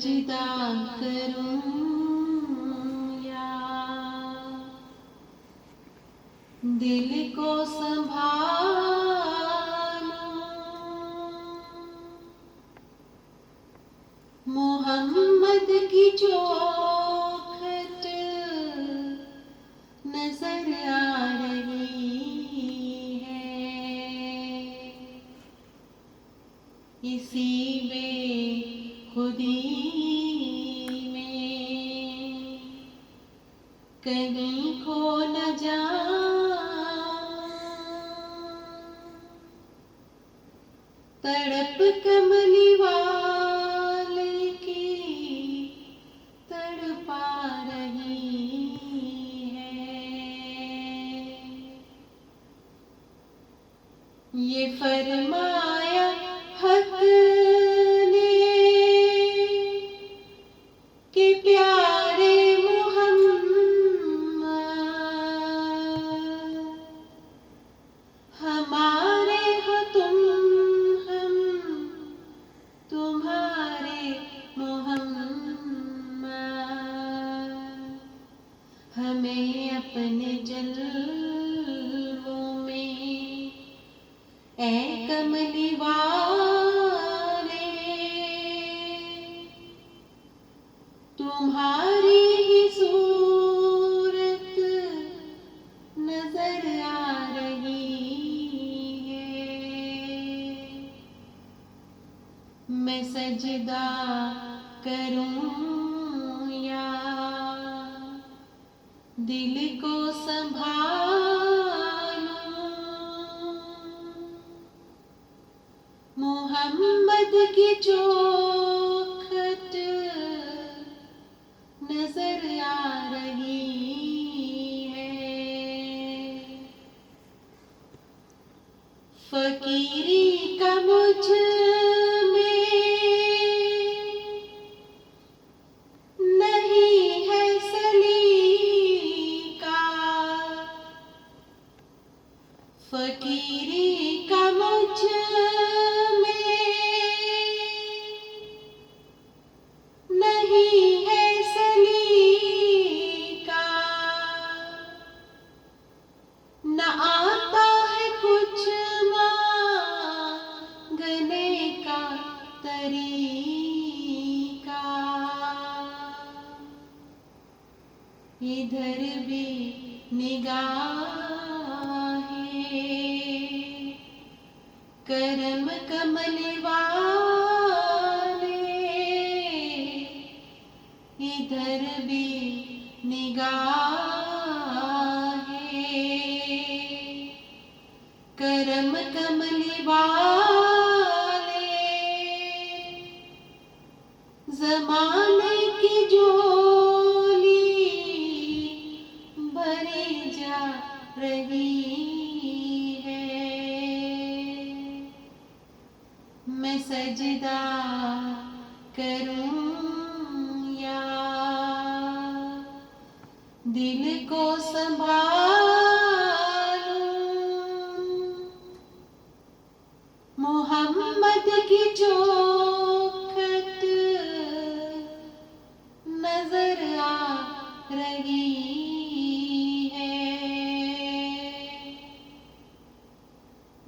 सजदा करूं या दिल को संभालूं। मोहम्मद की चौखट नजर आ रही है, इसी बेखुदी में कहीं खो न जाऊं। तड़प कमली वाले की तड़पा रही है, ये फरमाया हक ने कि प्यारे मोहम्मद हमारे हो तुम, हम तुम्हारे मोहम्मद। हमें अपने जल्वों में ऐ कमली वाले तुम्हारी ही सूरत नजर आ रही है। मैं सजदा करूं या दिल को संभालूं। मोहम्मद की चौखट नजर आ रही है, फकीरी का मुझ में नहीं है सलीका, फकीरी का मुझ में नहीं है सलीका। न आता है कुछ मांगने का तरीका, इधर भी निगाहें करम कमल वाले, इधर भी निगाहें करम कमल वाले। ज़माने की झोली भरी जा रही है, मैं सजदा करूं या दिल को संभालूं। मोहम्मद की चौखट नजर आ रही है,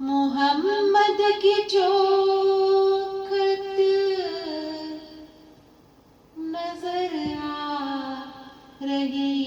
मोहम्मद की चौखट नजर आ रही